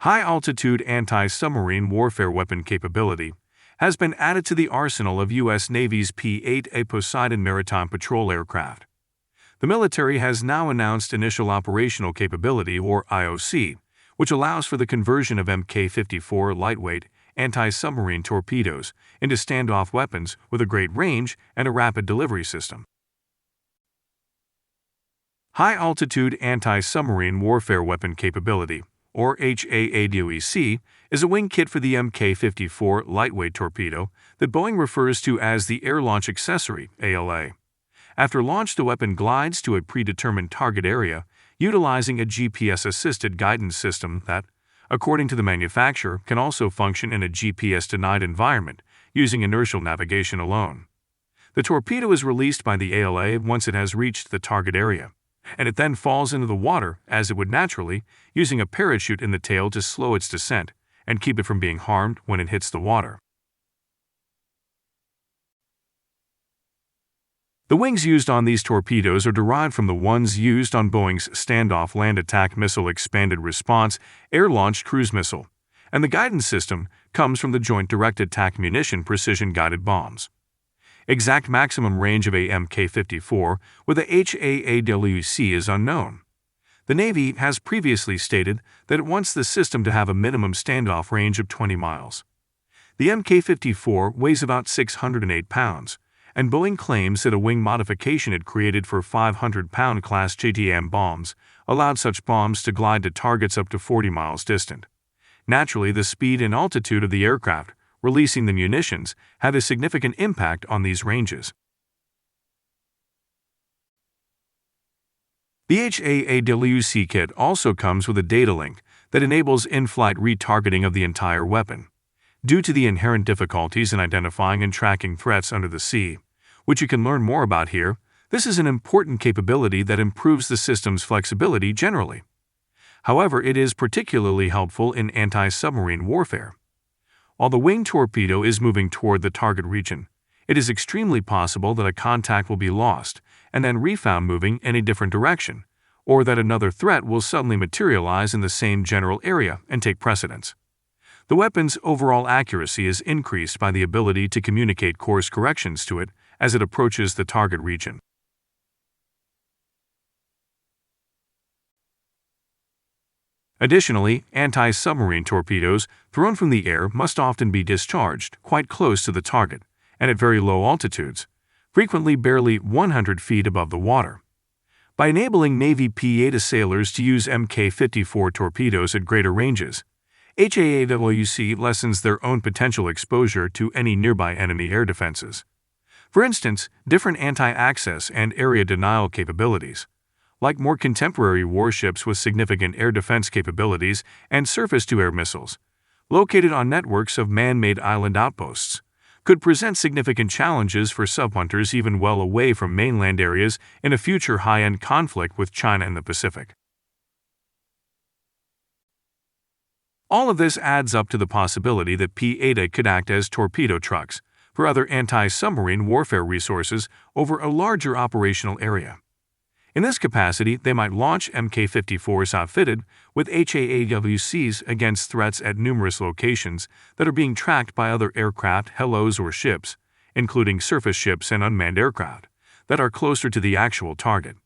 High-altitude anti-submarine warfare weapon capability has been added to the arsenal of U.S. Navy's P-8A Poseidon maritime patrol aircraft. The military has now announced Initial Operational Capability, or IOC, which allows for the conversion of Mk-54 lightweight anti-submarine torpedoes into standoff weapons with a great range and a rapid delivery system. High-altitude anti-submarine warfare weapon capability, or HAADOEC, is a wing kit for the Mk-54 lightweight torpedo that Boeing refers to as the Air Launch Accessory, ALA. After launch, the weapon glides to a predetermined target area, utilizing a GPS-assisted guidance system that, according to the manufacturer, can also function in a GPS-denied environment using inertial navigation alone. The torpedo is released by the ALA once it has reached the target area, and it then falls into the water as it would naturally, using a parachute in the tail to slow its descent and keep it from being harmed when it hits the water. The wings used on these torpedoes are derived from the ones used on Boeing's standoff land attack missile expanded response air-launched cruise missile, and the guidance system comes from the Joint Direct Attack Munition precision-guided bombs. Exact maximum range of a Mk-54 with a HAAWC is unknown. The Navy has previously stated that it wants the system to have a minimum standoff range of 20 miles. The Mk-54 weighs about 608 pounds, and Boeing claims that a wing modification it created for 500-pound class JDAM bombs allowed such bombs to glide to targets up to 40 miles distant. Naturally, the speed and altitude of the aircraft releasing the munitions have a significant impact on these ranges. The HAAWC kit also comes with a data link that enables in-flight retargeting of the entire weapon. Due to the inherent difficulties in identifying and tracking threats under the sea, which you can learn more about here, this is an important capability that improves the system's flexibility generally. However, it is particularly helpful in anti-submarine warfare. While the wing torpedo is moving toward the target region, it is extremely possible that a contact will be lost and then refound moving in a different direction, or that another threat will suddenly materialize in the same general area and take precedence. The weapon's overall accuracy is increased by the ability to communicate course corrections to it as it approaches the target region. Additionally, anti-submarine torpedoes thrown from the air must often be discharged quite close to the target and at very low altitudes, frequently barely 100 feet above the water. By enabling Navy P-8A sailors to use Mk-54 torpedoes at greater ranges, HAAWC lessens their own potential exposure to any nearby enemy air defenses. For instance, different anti-access and area denial capabilities, like more contemporary warships with significant air defense capabilities and surface-to-air missiles, located on networks of man-made island outposts, could present significant challenges for subhunters even well away from mainland areas in a future high-end conflict with China in the Pacific. All of this adds up to the possibility that P-8A could act as torpedo trucks for other anti-submarine warfare resources over a larger operational area. In this capacity, they might launch Mk-54s outfitted with HAAWCs against threats at numerous locations that are being tracked by other aircraft, helos, or ships, including surface ships and unmanned aircraft, that are closer to the actual target.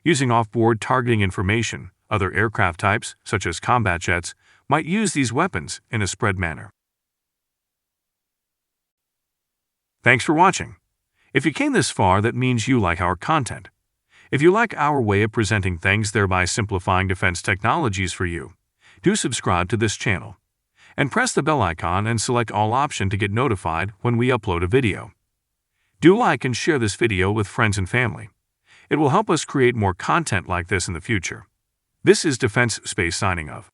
Using off-board targeting information, other aircraft types, such as combat jets, might use these weapons in a spread manner. Thanks for watching. If you came this far, that means you like our content. If you like our way of presenting things, thereby simplifying defense technologies for you, do subscribe to this channel and press the bell icon and select all option to get notified when we upload a video. Do like and share this video with friends and family. It will help us create more content like this in the future. This is Defense Space signing off.